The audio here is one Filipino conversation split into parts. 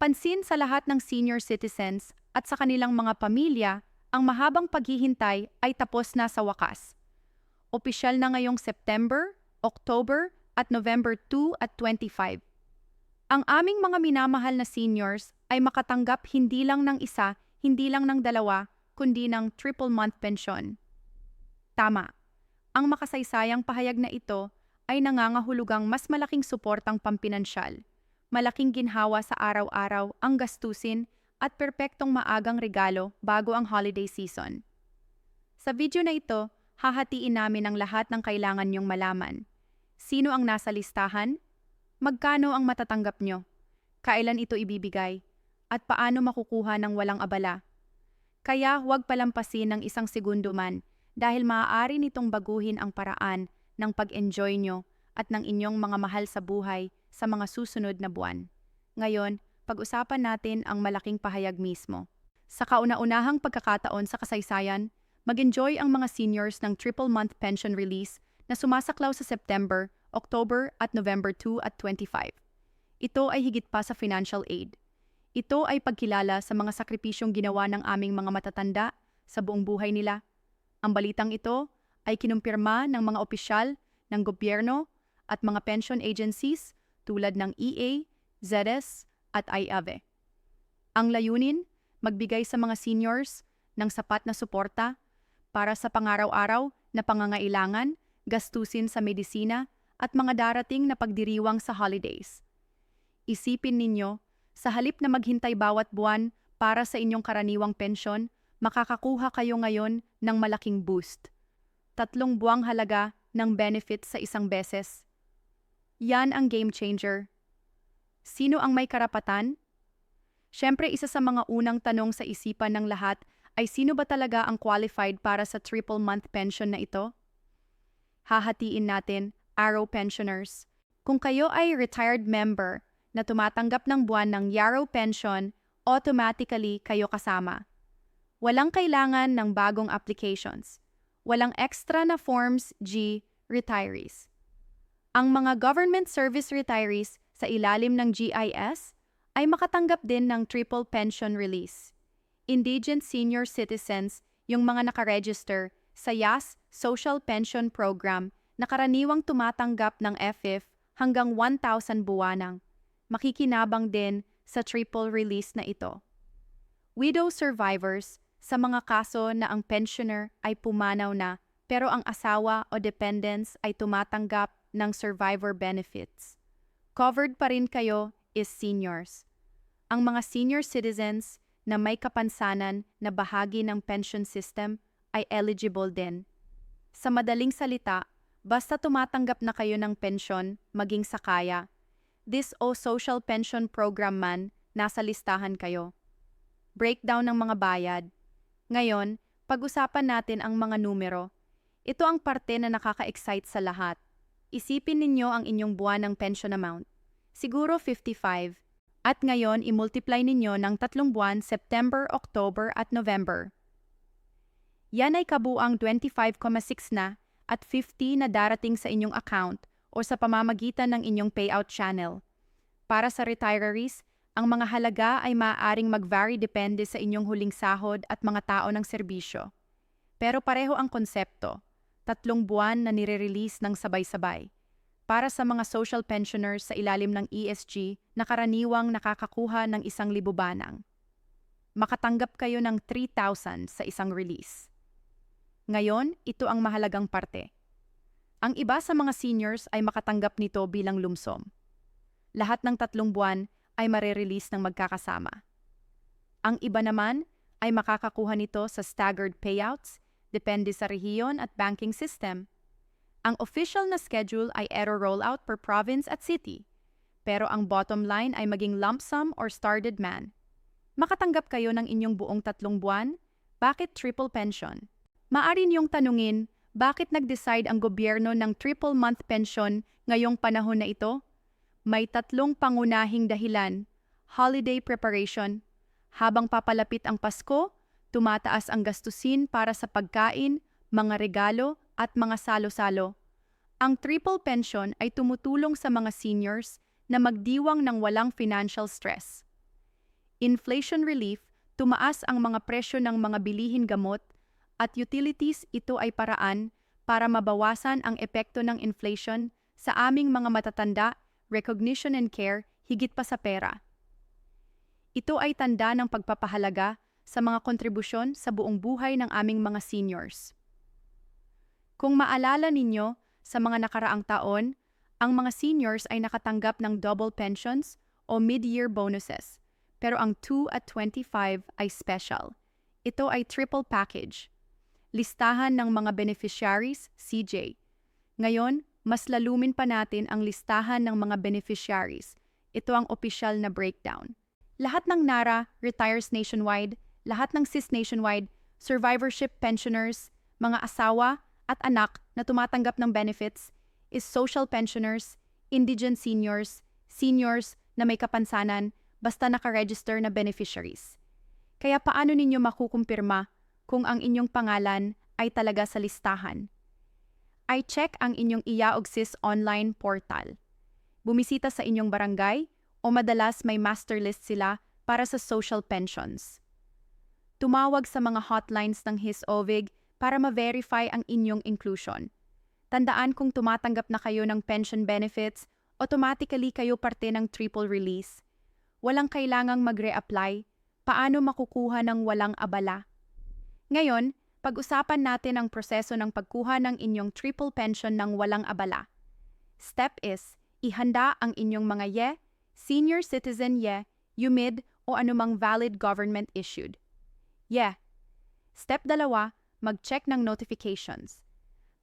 Pansin sa lahat ng senior citizens at sa kanilang mga pamilya, ang mahabang paghihintay ay tapos na sa wakas. Opisyal na ngayong September, October at November 2 at 25. Ang aming mga minamahal na seniors ay makatanggap hindi lang ng isa, hindi lang ng dalawa, kundi ng triple month pension. Tama. Ang makasaysayang pahayag na ito ay nangangahulugang mas malaking suportang pampinansyal, malaking ginhawa sa araw-araw ang gastusin at perpektong maagang regalo bago ang holiday season. Sa video na ito, hahatiin namin ang lahat ng kailangan niyong malaman. Sino ang nasa listahan? Magkano ang matatanggap nyo? Kailan ito ibibigay? At paano makukuha ng walang abala? Kaya huwag palampasin ng isang segundo man dahil maaari nitong baguhin ang paraan ng pag-enjoy nyo at ng inyong mga mahal sa buhay sa mga susunod na buwan. Ngayon, pag-usapan natin ang malaking pahayag mismo. Sa kauna-unahang pagkakataon sa kasaysayan, mag-enjoy ang mga seniors ng triple month pension release na sumasaklaw sa September, October at November 2 at 25. Ito ay higit pa sa financial aid. Ito ay pagkilala sa mga sakripisyong ginawa ng aming mga matatanda sa buong buhay nila. Ang balitang ito ay kinumpirma ng mga opisyal ng gobyerno at mga pension agencies tulad ng EA, ZS at IAVE. Ang layunin, magbigay sa mga seniors ng sapat na suporta para sa pangaraw-araw na pangangailangan, gastusin sa medisina at mga darating na pagdiriwang sa holidays. Isipin ninyo, sa halip na maghintay bawat buwan para sa inyong karaniwang pensyon, makakakuha kayo ngayon ng malaking boost. 3 buwang halaga ng benefits sa isang beses. Yan ang game changer. Sino ang may karapatan? Siyempre, isa sa mga unang tanong sa isipan ng lahat ay sino ba talaga ang qualified para sa triple month pension na ito? Hahatiin natin, Arrow pensioners. Kung kayo ay retired member na tumatanggap ng buwan ng Yarrow pension, automatically kayo kasama. Walang kailangan ng bagong applications. Walang extra na Forms G retirees. Ang mga government service retirees sa ilalim ng GIS ay makatanggap din ng triple pension release. Indigent senior citizens, yung mga nakaregister sa YAS Social Pension Program na karaniwang tumatanggap ng FF hanggang 1,000 buwanang, makikinabang din sa triple release na ito. Widow survivors, sa mga kaso na ang pensioner ay pumanaw na pero ang asawa o dependents ay tumatanggap ng survivor benefits. Covered pa rin kayo is seniors. Ang mga senior citizens na may kapansanan na bahagi ng pension system ay eligible din. Sa madaling salita, basta tumatanggap na kayo ng pensyon, maging sakaya, this o social pension program man, nasa listahan kayo. Breakdown ng mga bayad. Ngayon, pag-usapan natin ang mga numero. Ito ang parte na nakaka-excite sa lahat. Isipin ninyo ang inyong buwan ng pension amount. Siguro 55. At ngayon, i-multiply ninyo ng 3 buwan, September, October at November. Yan ay kabuang 25,6 na at 50 na darating sa inyong account o sa pamamagitan ng inyong payout channel. Para sa retirees, ang mga halaga ay maaaring mag-vary depende sa inyong huling sahod at mga tao ng serbisyo. Pero pareho ang konsepto, 3 buwan na nire-release ng sabay-sabay. Para sa mga social pensioners sa ilalim ng ESG na karaniwang nakakakuha ng 1,000 banang. Makatanggap kayo ng 3,000 sa isang release. Ngayon, ito ang mahalagang parte. Ang iba sa mga seniors ay makatanggap nito bilang lumsom. Lahat ng 3 buwan ay mare-release ng magkakasama. Ang iba naman ay makakakuha nito sa staggered payouts, depende sa rehiyon at banking system. Ang official na schedule ay error rollout per province at city, pero ang bottom line ay maging lump sum or started man. Makatanggap kayo ng inyong buong 3 buwan, bakit triple pension? Maari niyong tanungin, bakit nag-decide ang gobyerno ng triple month pension ngayong panahon na ito? May 3 pangunahing dahilan. Holiday preparation. Habang papalapit ang Pasko, tumataas ang gastusin para sa pagkain, mga regalo at mga salo-salo. Ang triple pension ay tumutulong sa mga seniors na magdiwang ng walang financial stress. Inflation relief, tumaas ang mga presyo ng mga bilihin gamot at utilities. Ito ay paraan para mabawasan ang epekto ng inflation sa aming mga matatanda, recognition and care, higit pa sa pera. Ito ay tanda ng pagpapahalaga sa mga kontribusyon sa buong buhay ng aming mga seniors. Kung maalala ninyo, sa mga nakaraang taon, ang mga seniors ay nakatanggap ng double pensions o mid-year bonuses, pero ang 2 at 25 ay special. Ito ay triple package. Listahan ng mga beneficiaries, CJ. Ngayon, mas lalumin pa natin ang listahan ng mga beneficiaries. Ito ang opisyal na breakdown. Lahat ng NARA retires nationwide, lahat ng CIS nationwide, survivorship pensioners, mga asawa at anak na tumatanggap ng benefits, is social pensioners, indigent seniors, seniors na may kapansanan, basta nakaregister na beneficiaries. Kaya paano ninyo makukumpirma kung ang inyong pangalan ay talaga sa listahan? I-check ang inyong IAOGSIS online portal. Bumisita sa inyong barangay o madalas may master list sila para sa social pensions. Tumawag sa mga hotlines ng HIS-OVIG para ma-verify ang inyong inclusion. Tandaan kung tumatanggap na kayo ng pension benefits, automatically kayo parte ng triple release. Walang kailangang mag-reapply. Paano makukuha ng walang abala? Ngayon, pag-usapan natin ang proseso ng pagkuha ng inyong triple pension ng walang abala. Step is, ihanda ang inyong mga YE, senior citizen YE, UMID o anumang valid government issued. Yeah. Step 2, mag-check ng notifications.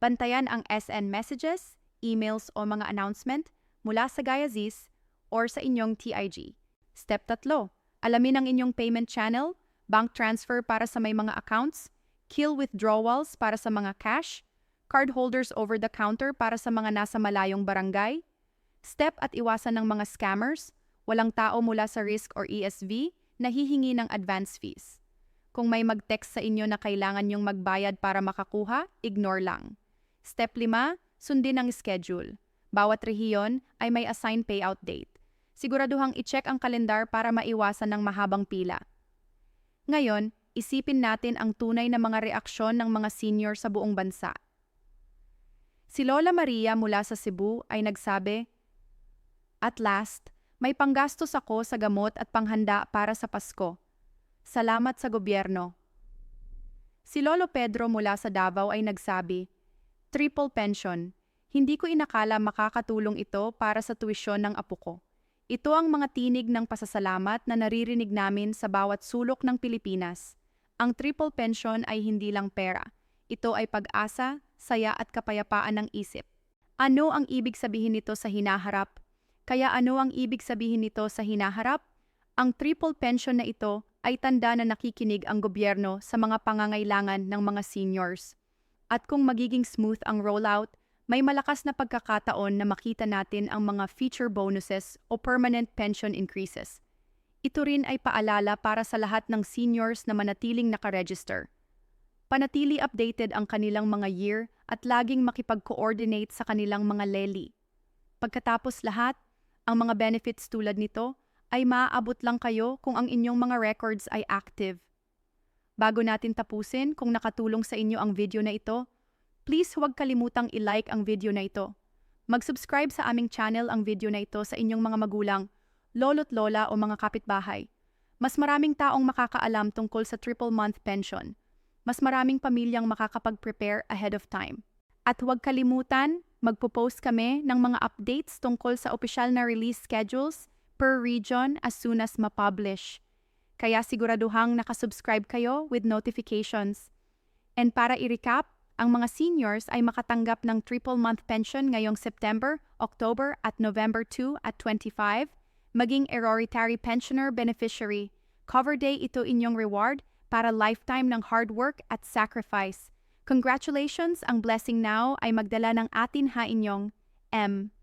Bantayan ang SN messages, emails o mga announcement mula sa GAIA-ZIS or sa inyong TIG. Step 3, alamin ang inyong payment channel, bank transfer para sa may mga accounts, KIL withdrawals para sa mga cash, card holders over the counter para sa mga nasa malayong barangay. Step at iwasan ng mga scammers, walang tao mula sa RISC or ESV na hihingi ng advance fees. Kung may mag-text sa inyo na kailangan nyong magbayad para makakuha, ignore lang. Step 5, sundin ang schedule. Bawat rehiyon ay may assigned payout date. Siguraduhang i-check ang kalendar para maiwasan ng mahabang pila. Ngayon, isipin natin ang tunay na mga reaksyon ng mga senior sa buong bansa. Si Lola Maria mula sa Cebu ay nagsabi, "At last, may panggastos ako sa gamot at panghanda para sa Pasko. Salamat sa gobyerno." Si Lolo Pedro mula sa Davao ay nagsabi, "Triple pension. Hindi ko inakala makakatulong ito para sa tuwisyon ng apo ko." Ito ang mga tinig ng pasasalamat na naririnig namin sa bawat sulok ng Pilipinas. Ang triple pension ay hindi lang pera. Ito ay pag-asa, saya at kapayapaan ng isip. Ano ang ibig sabihin nito sa hinaharap? Kaya ano ang ibig sabihin nito sa hinaharap? Ang triple pension na ito ay tanda na nakikinig ang gobyerno sa mga pangangailangan ng mga seniors. At kung magiging smooth ang rollout, may malakas na pagkakataon na makita natin ang mga feature bonuses o permanent pension increases. Ito rin ay paalala para sa lahat ng seniors na manatiling nakaregister. Panatili updated ang kanilang mga year at laging makipag-coordinate sa kanilang mga leli. Pagkatapos lahat, ang mga benefits tulad nito ay maaabot lang kayo kung ang inyong mga records ay active. Bago natin tapusin, kung nakatulong sa inyo ang video na ito, please huwag kalimutang i-like ang video na ito. Mag-subscribe sa aming channel ang video na ito sa inyong mga magulang, lolo't lola o mga kapitbahay. Mas maraming taong makakaalam tungkol sa triple month pension. Mas maraming pamilyang makakapag-prepare ahead of time. At huwag kalimutan, magpo-post kami ng mga updates tungkol sa opisyal na release schedules per region as soon as ma-publish. Kaya siguraduhang nakasubscribe kayo with notifications. And para i-recap, ang mga seniors ay makatanggap ng triple month pension ngayong September, October at November 2 at 25, maging hereditary pensioner beneficiary. Cover day ito inyong reward para lifetime ng hard work at sacrifice. Congratulations, ang blessing now ay magdala ng atin ha inyong M.